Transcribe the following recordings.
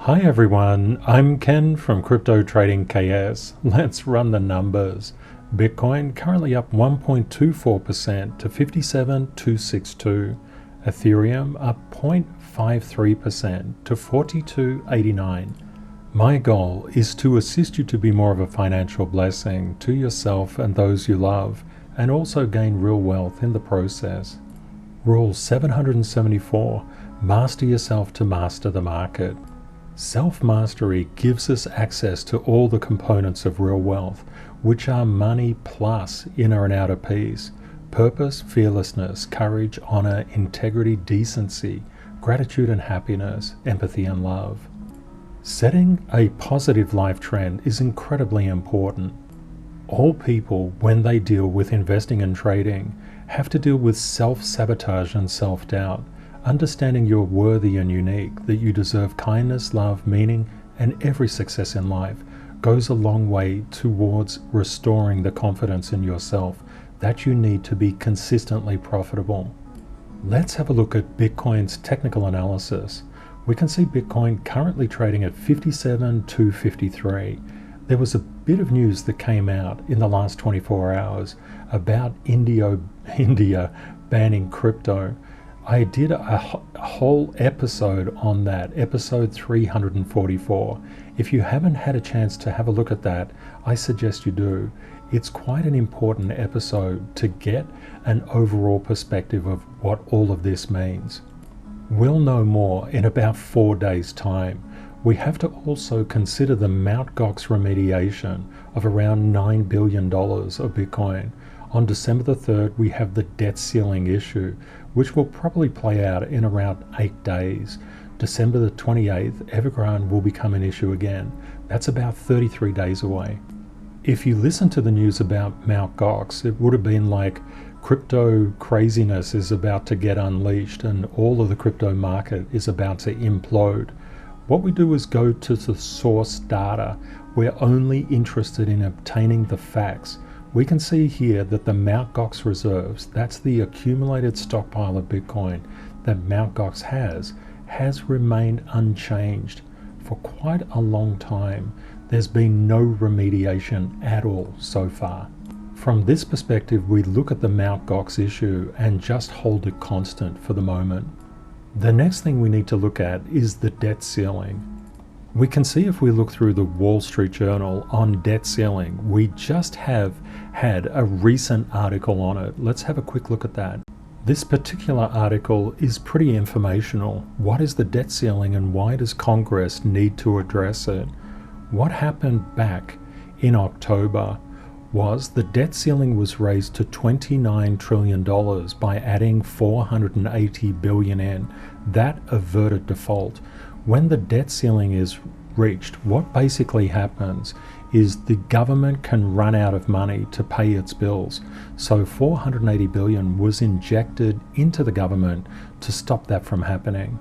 Hi everyone, I'm Ken from Crypto Trading KS. Let's run the numbers. Bitcoin currently up 1.24% to 57,262. Ethereum up 0.53% to 4289. My goal is to assist you to be more of a financial blessing to yourself and those you love, and also gain real wealth in the process. Rule 774: master yourself to master the market. Self-mastery gives us access to all the components of real wealth, which are money plus inner and outer peace, purpose, fearlessness, courage, honor, integrity, decency, gratitude and happiness, empathy and love. Setting a positive life trend is incredibly important. All people, when they deal with investing and trading, have to deal with self-sabotage and self-doubt. Understanding you're worthy and unique, that you deserve kindness, love, meaning, and every success in life goes a long way towards restoring the confidence in yourself that you need to be consistently profitable. Let's have a look at Bitcoin's technical analysis. We can see Bitcoin currently trading at 57,253. There was a bit of news that came out in the last 24 hours about India banning crypto. I did a whole episode on that, episode 344. If you haven't had a chance to have a look at that, I suggest you do. It's quite an important episode to get an overall perspective of what all of this means. We'll know more in about 4 days' time. We have to also consider the Mt. Gox remediation of around $9 billion of Bitcoin. On December the 3rd, we have the debt ceiling issue, which will probably play out in around 8 days. December the 28th, Evergrande will become an issue again. That's about 33 days away. If you listen to the news about Mt. Gox, it would have been like crypto craziness is about to get unleashed and all of the crypto market is about to implode. What we do is go to the source data. We're only interested in obtaining the facts. We can see here that the Mt. Gox reserves, that's the accumulated stockpile of Bitcoin that Mt. Gox has remained unchanged for quite a long time. There's been no remediation at all so far. From this perspective, we look at the Mt. Gox issue and just hold it constant for the moment. The next thing we need to look at is the debt ceiling. We can see if we look through the Wall Street Journal on debt ceiling, we just have had a recent article on it. Let's have a quick look at that. This particular article is pretty informational. What is the debt ceiling and why does Congress need to address it? What happened back in October was the debt ceiling was raised to $29 trillion by adding 480 billion in. That averted default. When the debt ceiling is reached, what basically happens is the government can run out of money to pay its bills. So 480 billion was injected into the government to stop that from happening.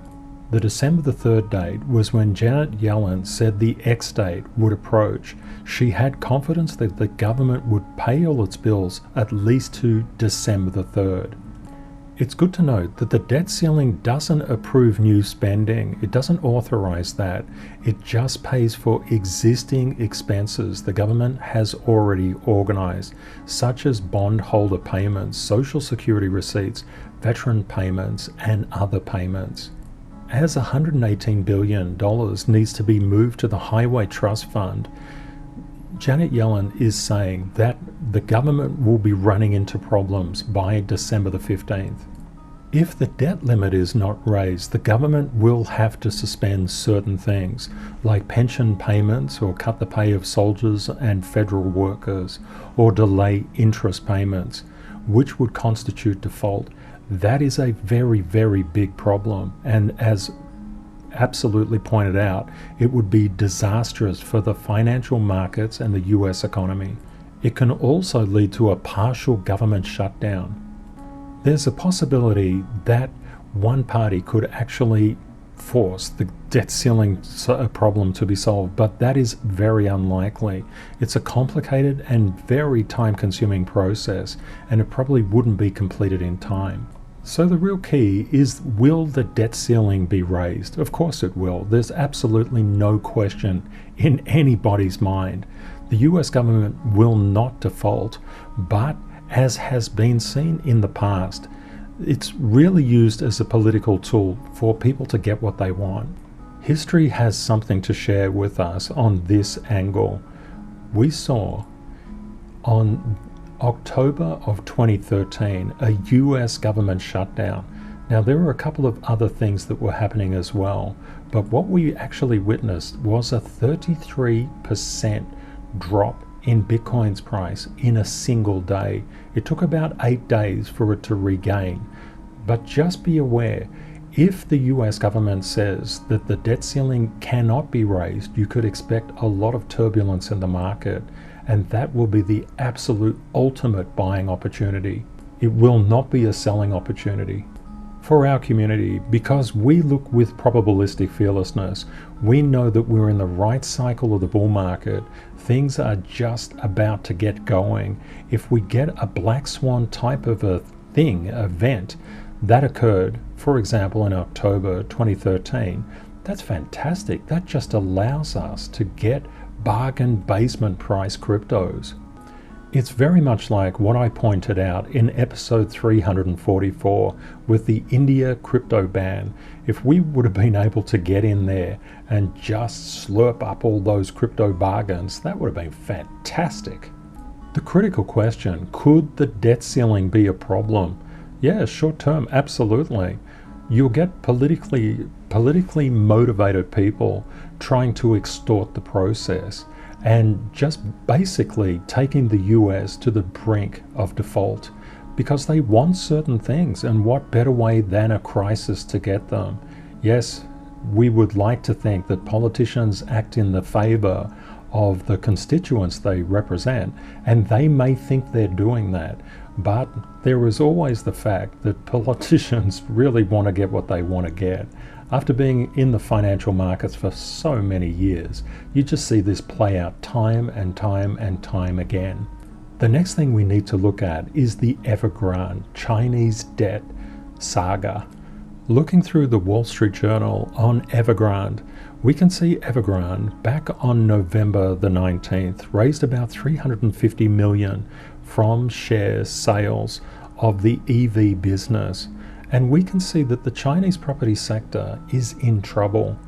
The December the 3rd date was when Janet Yellen said the X date would approach. She had confidence that the government would pay all its bills at least to December the 3rd. It's good to note that the debt ceiling doesn't approve new spending. It doesn't authorize that. It just pays for existing expenses the government has already organized, such as bondholder payments, social security receipts, veteran payments, and other payments. As $118 billion needs to be moved to the Highway Trust Fund, Janet Yellen is saying that the government will be running into problems by December the 15th. If the debt limit is not raised, the government will have to suspend certain things, like pension payments or cut the pay of soldiers and federal workers, or delay interest payments, which would constitute default. That is a very, very big problem, and as absolutely pointed out, it would be disastrous for the financial markets and the US economy. It can also lead to a partial government shutdown. There's a possibility that one party could actually force the debt ceiling problem to be solved, but that is very unlikely. It's a complicated and very time-consuming process, and it probably wouldn't be completed in time. So the real key is, will the debt ceiling be raised? Of course it will. There's absolutely no question in anybody's mind. The US government will not default, but as has been seen in the past, it's really used as a political tool for people to get what they want. History has something to share with us on this angle. We saw on October of 2013 a US government shutdown. Now there were a couple of other things that were happening as well, but what we actually witnessed was a 33% drop in Bitcoin's price in a single day. It took about 8 days for it to regain. But just be aware, if the US government says that the debt ceiling cannot be raised, you could expect a lot of turbulence in the market, and that will be the absolute ultimate buying opportunity. It will not be a selling opportunity. For our community, because we look with probabilistic fearlessness, we know that we're in the right cycle of the bull market. Things are just about to get going. If we get a black swan type of a event, that occurred, for example, in October 2013, that's fantastic. That just allows us to get bargain basement price cryptos. It's very much like what I pointed out in episode 344 with the India crypto ban. If we would have been able to get in there and just slurp up all those crypto bargains, that would have been fantastic. The critical question, could the debt ceiling be a problem? Yeah, short term, absolutely. You'll get politically motivated people trying to extort the process and just basically taking the US to the brink of default because they want certain things, and what better way than a crisis to get them? Yes, we would like to think that politicians act in the favor of the constituents they represent, and they may think they're doing that, but there is always the fact that politicians really want to get what they want to get. After being in the financial markets for so many years, you just see this play out time and time and time again. The next thing we need to look at is the Evergrande Chinese debt saga. Looking through the Wall Street Journal on Evergrande, we can see Evergrande back on November the 19th raised about $350 million from share sales of the EV business. And we can see that the Chinese property sector is in trouble.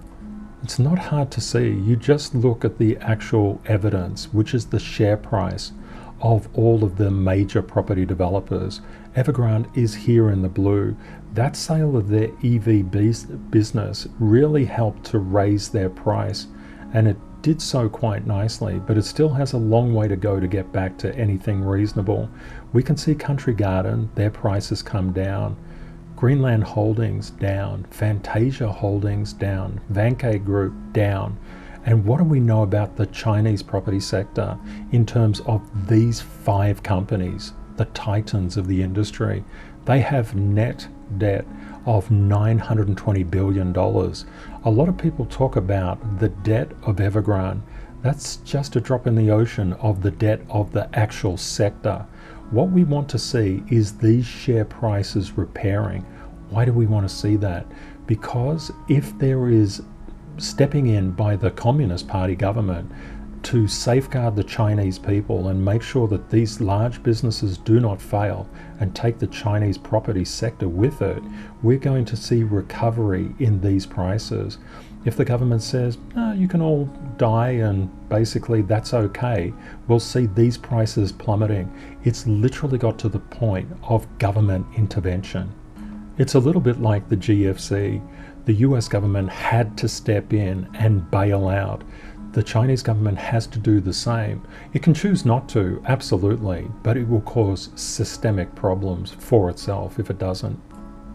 It's not hard to see. You just look at the actual evidence, which is the share price of all of the major property developers. Evergrande is here in the blue. That sale of their EV business really helped to raise their price, and it did so quite nicely, but it still has a long way to go to get back to anything reasonable. We can see Country Garden, their prices come down. Greenland Holdings down, Fantasia Holdings down, Vanke Group down. And what do we know about the Chinese property sector in terms of these 5 companies, the titans of the industry? They have net debt of $920 billion. A lot of people talk about the debt of Evergrande. That's just a drop in the ocean of the debt of the actual sector. What we want to see is these share prices repairing. Why do we want to see that? Because if there is stepping in by the Communist Party government to safeguard the Chinese people and make sure that these large businesses do not fail and take the Chinese property sector with it, we're going to see recovery in these prices. If the government says, you can all die and basically that's okay, we'll see these prices plummeting. It's literally got to the point of government intervention. It's a little bit like the GFC. The US government had to step in and bail out. The Chinese government has to do the same. It can choose not to, absolutely, but it will cause systemic problems for itself if it doesn't.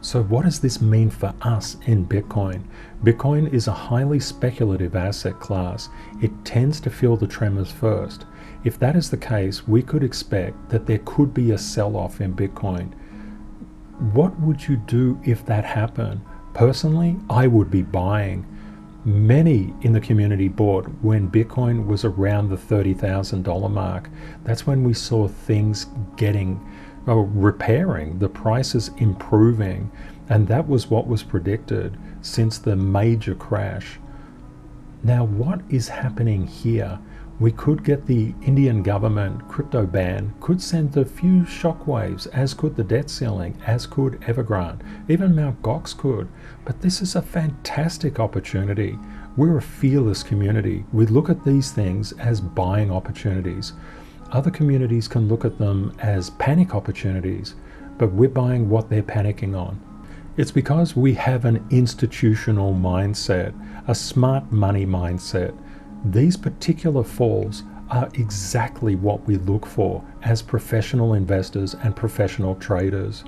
So what does this mean for us in Bitcoin? Bitcoin is a highly speculative asset class. It tends to feel the tremors first. If that is the case, we could expect that there could be a sell-off in Bitcoin. What would you do if that happened? Personally, I would be buying. Many in the community bought when Bitcoin was around the $30,000 mark. That's when we saw things getting repairing, the price is improving, and that was what was predicted since the major crash. Now, what is happening here? We could get the Indian government crypto ban, could send a few shockwaves, as could the debt ceiling, as could Evergrande, even Mt. Gox could. But this is a fantastic opportunity. We're a fearless community. We look at these things as buying opportunities. Other communities can look at them as panic opportunities, but we're buying what they're panicking on. It's because we have an institutional mindset, a smart money mindset. These particular falls are exactly what we look for as professional investors and professional traders.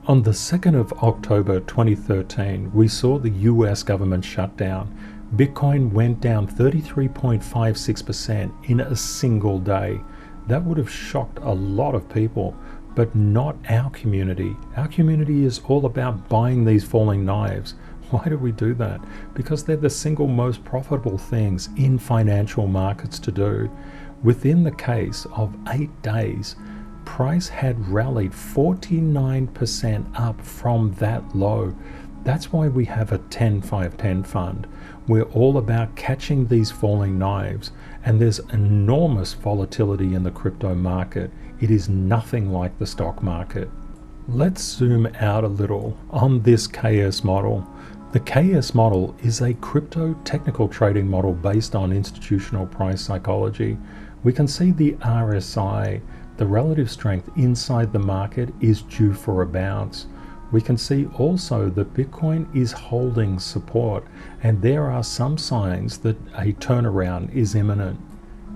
On the 2nd of October 2013, we saw the US government shutdown. Bitcoin went down 33.56% in a single day. That would have shocked a lot of people, but not our community. Our community is all about buying these falling knives. Why do we do that? Because they're the single most profitable things in financial markets to do. Within the case of 8 days, price had rallied 49% up from that low. That's why we have a 10-5-10 fund. We're all about catching these falling knives, and there's enormous volatility in the crypto market. It is nothing like the stock market. Let's zoom out a little on this KS model. The KS model is a crypto technical trading model based on institutional price psychology. We can see the RSI, the relative strength inside the market, is due for a bounce. We can see also that Bitcoin is holding support, and there are some signs that a turnaround is imminent.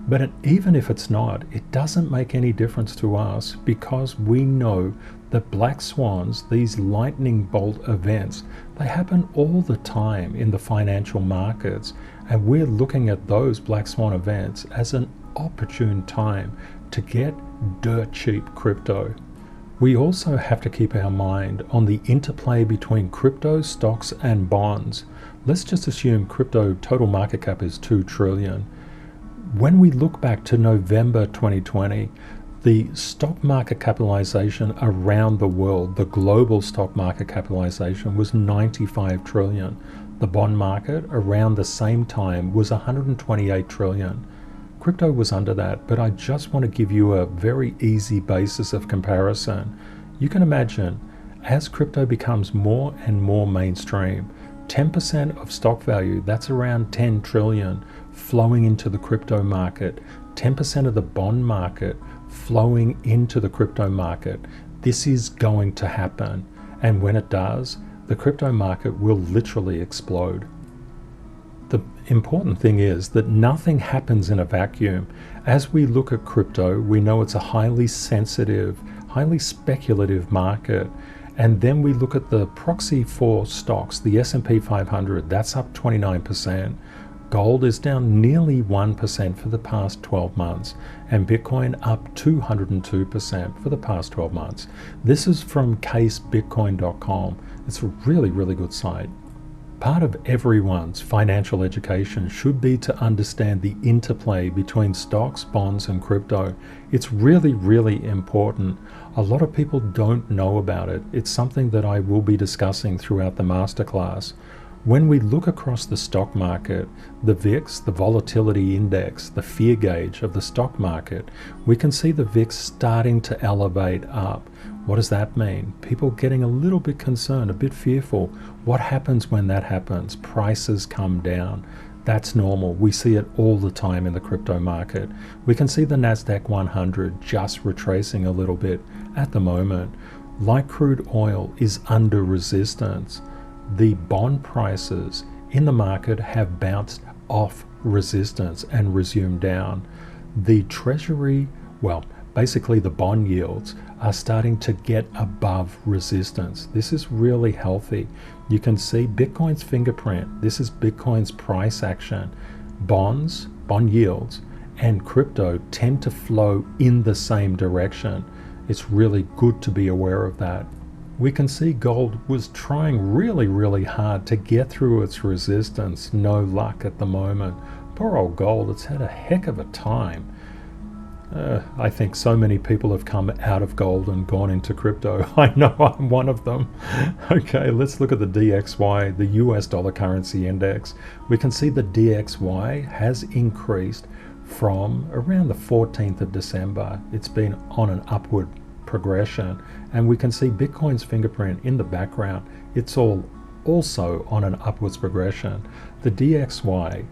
But even if it's not, it doesn't make any difference to us, because we know that black swans, these lightning bolt events, they happen all the time in the financial markets, and we're looking at those black swan events as an opportune time to get dirt cheap crypto. We also have to keep our mind on the interplay between crypto, stocks, and bonds. Let's just assume crypto total market cap is 2 trillion. When we look back to November 2020, the stock market capitalization around the world, the global stock market capitalization, was 95 trillion. The bond market around the same time was 128 trillion. Crypto was under that, but I just want to give you a very easy basis of comparison. You can imagine, as crypto becomes more and more mainstream, 10% of stock value, that's around 10 trillion, flowing into the crypto market, 10% of the bond market flowing into the crypto market. This is going to happen, and when it does, the crypto market will literally explode. The important thing is that nothing happens in a vacuum. As we look at crypto, we know it's a highly sensitive, highly speculative market. And then we look at the proxy for stocks, the S&P 500, that's up 29%. Gold is down nearly 1% for the past 12 months, and Bitcoin up 202% for the past 12 months. This is from casebitcoin.com. It's a really, really good site. Part of everyone's financial education should be to understand the interplay between stocks, bonds, and crypto. It's really, really important. A lot of people don't know about it. It's something that I will be discussing throughout the masterclass. When we look across the stock market, the VIX, the volatility index, the fear gauge of the stock market, we can see the VIX starting to elevate up. What does that mean? People getting a little bit concerned, a bit fearful. What happens when that happens? Prices come down. That's normal. We see it all the time in the crypto market. We can see the Nasdaq 100 just retracing a little bit at the moment. Like crude oil is under resistance. The bond prices in the market have bounced off resistance and resumed down. The treasury, basically the bond yields, are starting to get above resistance. This is really healthy. You can see Bitcoin's fingerprint. This is Bitcoin's price action. Bonds, bond yields, and crypto tend to flow in the same direction. It's really good to be aware of that. We can see gold was trying really, really hard to get through its resistance. No luck at the moment. Poor old gold, it's had a heck of a time. I think so many people have come out of gold and gone into crypto. I know I'm one of them. Okay, let's look at the DXY, the US dollar currency index. We can see the DXY has increased from around the 14th of December. It's been on an upward progression, and we can see Bitcoin's fingerprint in the background. It's all also on an upwards progression. The DXY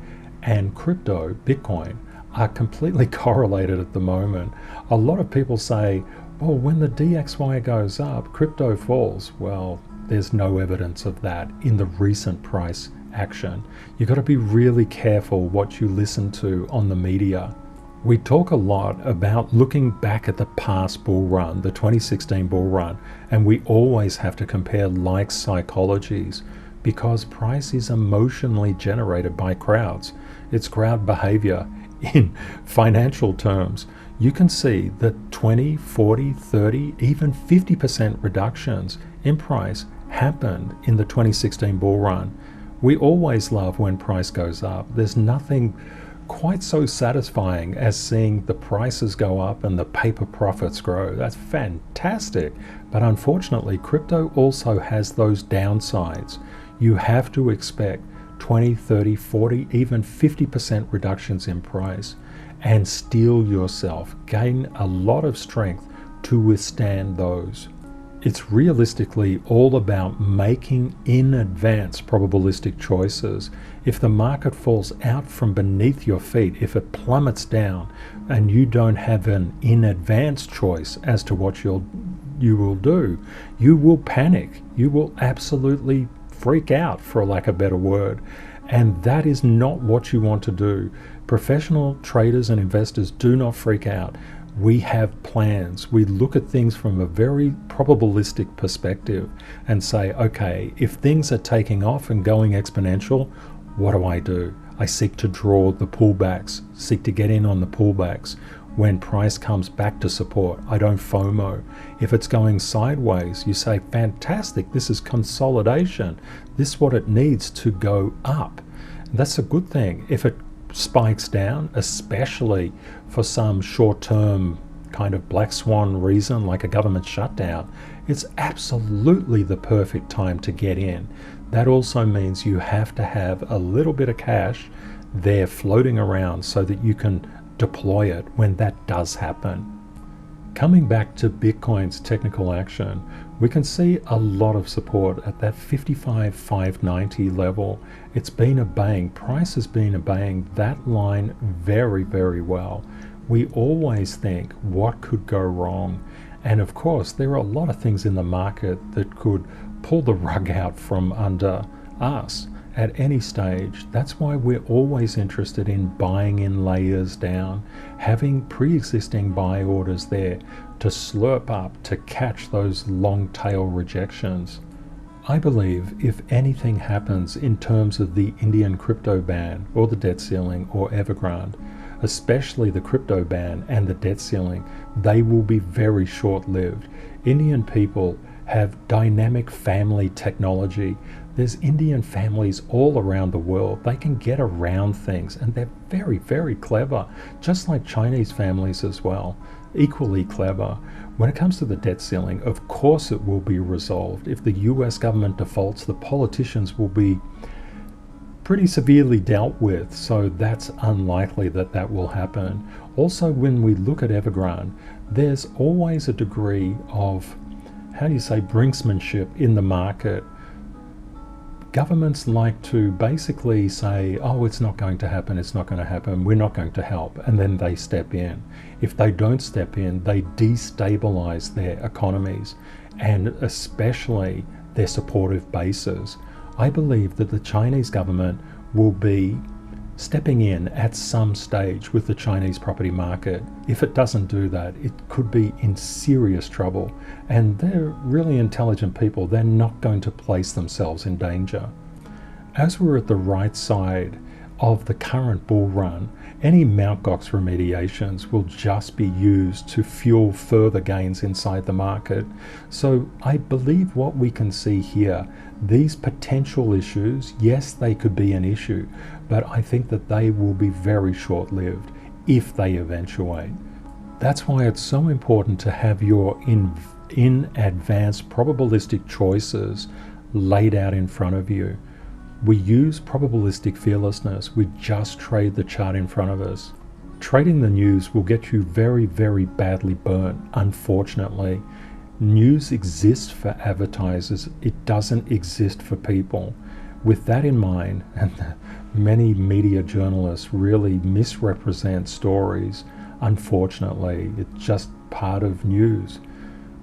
and crypto, Bitcoin, are completely correlated at the moment. A lot of people say, well, when the DXY goes up, crypto falls. Well, there's no evidence of that in the recent price action. You've got to be really careful what you listen to on the media. We talk a lot about looking back at the past bull run, the 2016 bull run, and we always have to compare like psychologies because price is emotionally generated by crowds. It's crowd behavior. In financial terms, you can see that 20, 40, 30, even 50% reductions in price happened in the 2016 bull run. We always love when price goes up. There's nothing quite so satisfying as seeing the prices go up and the paper profits grow. That's fantastic. But unfortunately, crypto also has those downsides. You have to expect 20, 30, 40, even 50% reductions in price and steel yourself. Gain a lot of strength to withstand those. It's realistically all about making in advance probabilistic choices. If the market falls out from beneath your feet, if it plummets down and you don't have an in advance choice as to what you will do, you will panic. You will absolutely freak out, for lack of a better word. And that is not what you want to do. Professional traders and investors do not freak out. We have plans. We look at things from a very probabilistic perspective and say, okay, if things are taking off and going exponential, what do? I seek to draw the pullbacks, seek to get in on the pullbacks. When price comes back to support, I don't FOMO. If it's going sideways, you say, fantastic, this is consolidation. This is what it needs to go up. That's a good thing. If it spikes down, especially for some short-term kind of black swan reason like a government shutdown, it's absolutely the perfect time to get in. That also means you have to have a little bit of cash there floating around so that you can deploy it when that does happen. Coming back to Bitcoin's technical action, we can see a lot of support at that 55,590 level. It's been obeying, price has been obeying that line very, very well. We always think, what could go wrong? And of course, there are a lot of things in the market that could pull the rug out from under us at any stage. That's why we're always interested in buying in layers down, having pre-existing buy orders there to slurp up, to catch those long tail rejections. I believe if anything happens in terms of the Indian crypto ban or the debt ceiling or Evergrande, especially the crypto ban and the debt ceiling, they will be very short-lived. Indian people have dynamic family technology. There's Indian families all around the world. They can get around things and they're very, very clever, just like Chinese families as well, equally clever. When it comes to the debt ceiling, of course it will be resolved. If the US government defaults, the politicians will be pretty severely dealt with, so that's unlikely that that will happen. Also, when we look at Evergrande, there's always a degree of, brinksmanship in the market. Governments like to basically say, oh, it's not going to happen, we're not going to help, and then they step in. If they don't step in, they destabilize their economies and especially their supportive bases. I believe that the Chinese government will be stepping in at some stage with the Chinese property market. If it doesn't do that, it could be in serious trouble. And they're really intelligent people. They're not going to place themselves in danger. As we're at the right side of the current bull run, any Mt. Gox remediations will just be used to fuel further gains inside the market. So I believe what we can see here, these potential issues, yes, they could be an issue, but I think that they will be very short-lived if they eventuate. That's why it's so important to have your in advance probabilistic choices laid out in front of you. We use probabilistic fearlessness. We just trade the chart in front of us. Trading the news will get you very, very badly burnt, unfortunately. News exists for advertisers. It doesn't exist for people. With that in mind, and many media journalists really misrepresent stories, unfortunately, it's just part of news.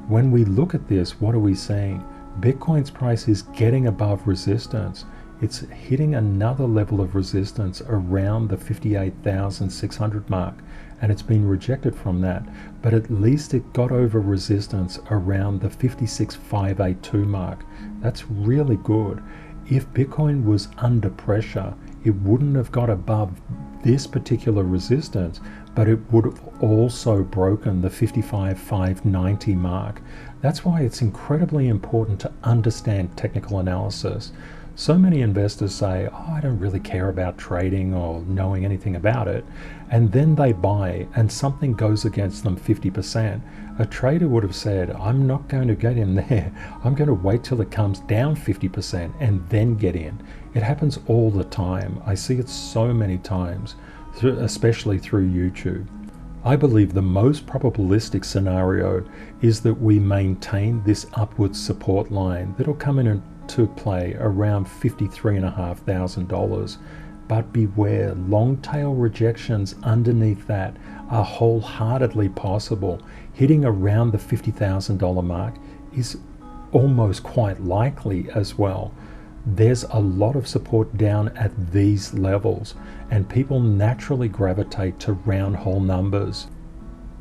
When we look at this, what are we seeing? Bitcoin's price is getting above resistance. It's hitting another level of resistance around the 58,600 mark, and it's been rejected from that. But at least it got over resistance around the 56,582 mark. That's really good. If Bitcoin was under pressure, it wouldn't have got above this particular resistance, but it would have also broken the 55,590 mark. That's why it's incredibly important to understand technical analysis. So many investors say, oh, I don't really care about trading or knowing anything about it. And then they buy and something goes against them 50%. A trader would have said, I'm not going to get in there. I'm going to wait till it comes down 50% and then get in. It happens all the time. I see it so many times, especially through YouTube. I believe the most probabilistic scenario is that we maintain this upward support line that'll come in to play around $53,500, but beware, long tail rejections underneath that are wholeheartedly possible. Hitting around the $50,000 mark is almost quite likely as well. There's a lot of support down at these levels, and people naturally gravitate to round hole numbers.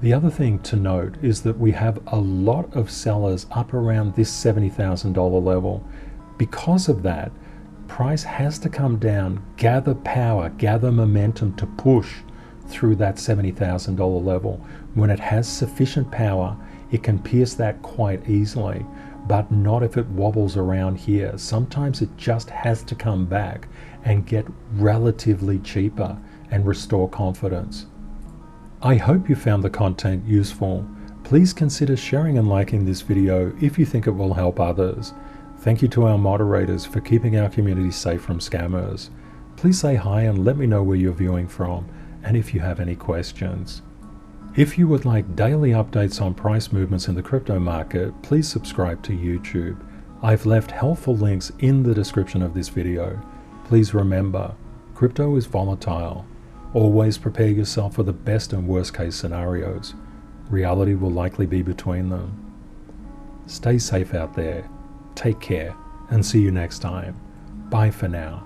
The other thing to note is that we have a lot of sellers up around this $70,000 level. Because of that, price has to come down, gather power, gather momentum to push through that $70,000 level. When it has sufficient power, it can pierce that quite easily, but not if it wobbles around here. Sometimes it just has to come back and get relatively cheaper and restore confidence. I hope you found the content useful. Please consider sharing and liking this video if you think it will help others. Thank you to our moderators for keeping our community safe from scammers. Please say hi and let me know where you're viewing from and if you have any questions. If you would like daily updates on price movements in the crypto market, please subscribe to YouTube. I've left helpful links in the description of this video. Please remember, crypto is volatile. Always prepare yourself for the best and worst case scenarios. Reality will likely be between them. Stay safe out there. Take care and see you next time. Bye for now.